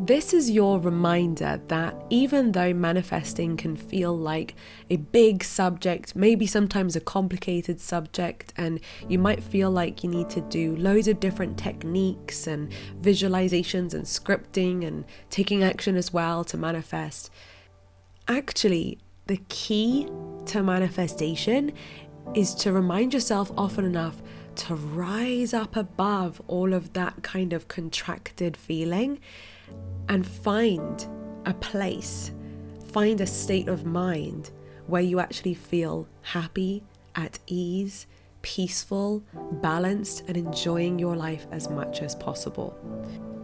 This is your reminder that even though manifesting can feel like a big subject, maybe sometimes a complicated subject, and you might feel like you need to do loads of different techniques and visualizations and scripting and taking action as well to manifest, actually, the key to manifestation is to remind yourself often enough to rise up above all of that kind of contracted feeling and find a place, find a state of mind where you actually feel happy, at ease, peaceful, balanced, and enjoying your life as much as possible.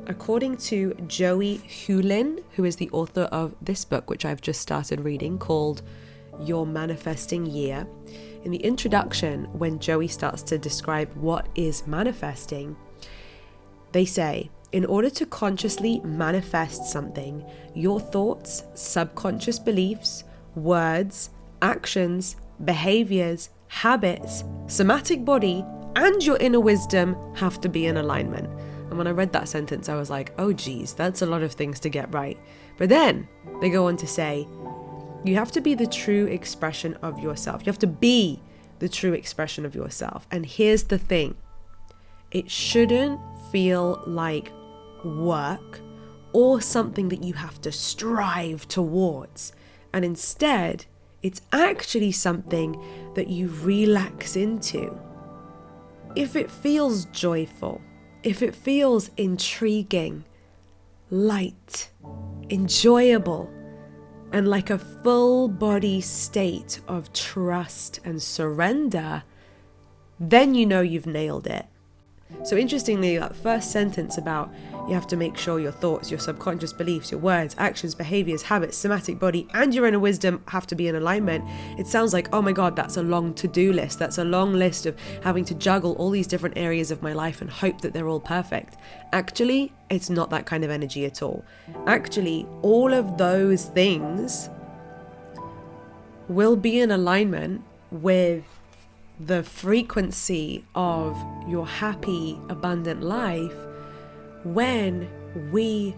According to Joey Hulin, who is the author of this book, which I've just started reading, called Your Manifesting Year, in the introduction, when Joey starts to describe what is manifesting, they say, in order to consciously manifest something, your thoughts, subconscious beliefs, words, actions, behaviors, habits, somatic body, and your inner wisdom have to be in alignment. And when I read that sentence, I was like, oh geez, that's a lot of things to get right. But then they go on to say, you have to be the true expression of yourself. You have to be the true expression of yourself. And here's the thing. It shouldn't feel like work or something that you have to strive towards. And instead, it's actually something that you relax into. If it feels joyful, if it feels intriguing, light, enjoyable, and like a full body state of trust and surrender, then you know you've nailed it. So interestingly, that first sentence about you have to make sure your thoughts, your subconscious beliefs, your words, actions, behaviors, habits, somatic body, and your inner wisdom have to be in alignment. It sounds like, oh my God, that's a long to-do list. That's a long list of having to juggle all these different areas of my life and hope that they're all perfect. Actually, it's not that kind of energy at all. Actually, all of those things will be in alignment with the frequency of your happy, abundant life when we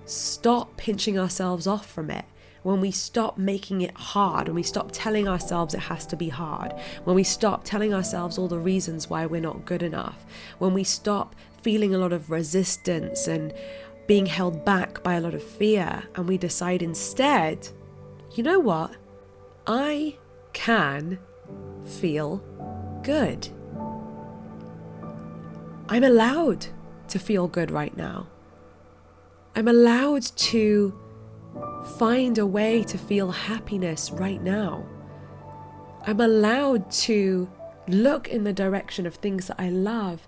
stop pinching ourselves off from it, when we stop making it hard, when we stop telling ourselves it has to be hard, when we stop telling ourselves all the reasons why we're not good enough, when we stop feeling a lot of resistance and being held back by a lot of fear, and we decide instead, you know what? I can feel good. I'm allowed to feel good right now. I'm allowed to find a way to feel happiness right now. I'm allowed to look in the direction of things that I love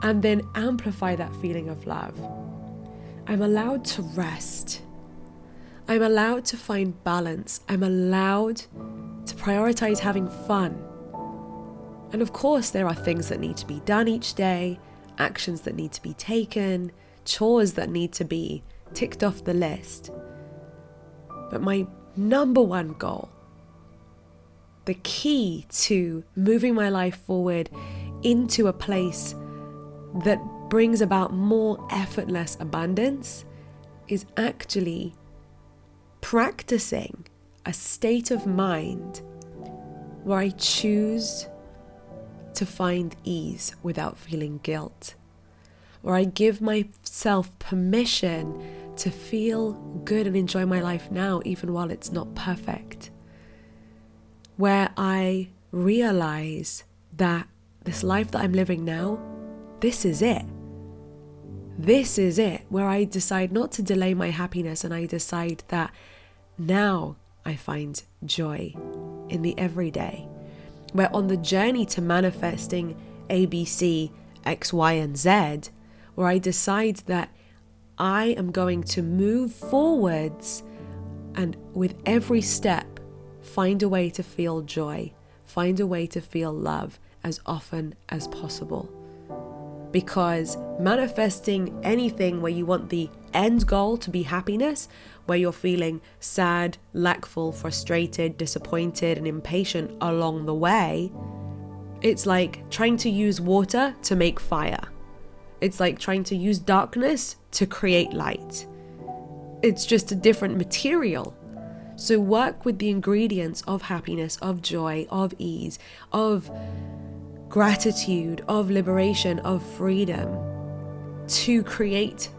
and then amplify that feeling of love. I'm allowed to rest. I'm allowed to find balance. I'm allowed to prioritize having fun. And of course, there are things that need to be done each day, actions that need to be taken, chores that need to be ticked off the list. But my number one goal, the key to moving my life forward into a place that brings about more effortless abundance, is actually practicing a state of mind where I choose to find ease without feeling guilt, where I give myself permission to feel good and enjoy my life now, even while it's not perfect, where I realize that this life that I'm living now, this is it. This is it, where I decide not to delay my happiness, and I decide that now I find joy in the everyday. Where on the journey to manifesting ABC, X, Y, and Z, where I decide that I am going to move forwards and with every step find a way to feel joy, find a way to feel love as often as possible. Because manifesting anything where you want the end goal to be happiness, where you're feeling sad, lackful, frustrated, disappointed, and impatient along the way, it's like trying to use water to make fire. It's like trying to use darkness to create light. It's just a different material. So work with the ingredients of happiness, of joy, of ease, of gratitude, of liberation, of freedom, to create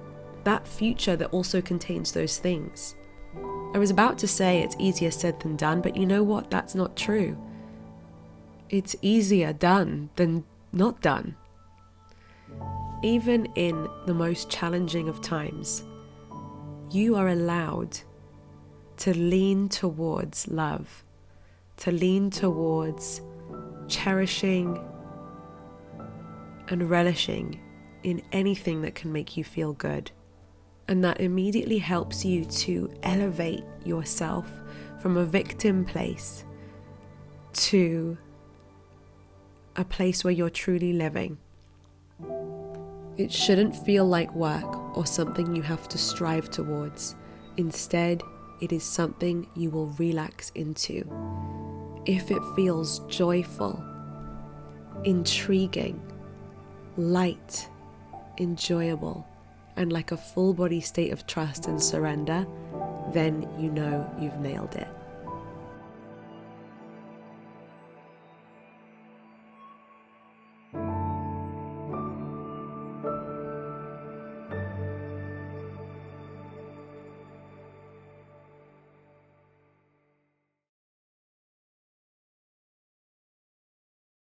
that future that also contains those things. I was about to say it's easier said than done, but you know what? That's not true. It's easier done than not done. Even in the most challenging of times, you are allowed to lean towards love, to lean towards cherishing and relishing in anything that can make you feel good. And that immediately helps you to elevate yourself from a victim place to a place where you're truly living. It shouldn't feel like work or something you have to strive towards. Instead, it is something you will relax into. If it feels joyful, intriguing, light, enjoyable, and like a full body state of trust and surrender, then you know you've nailed it.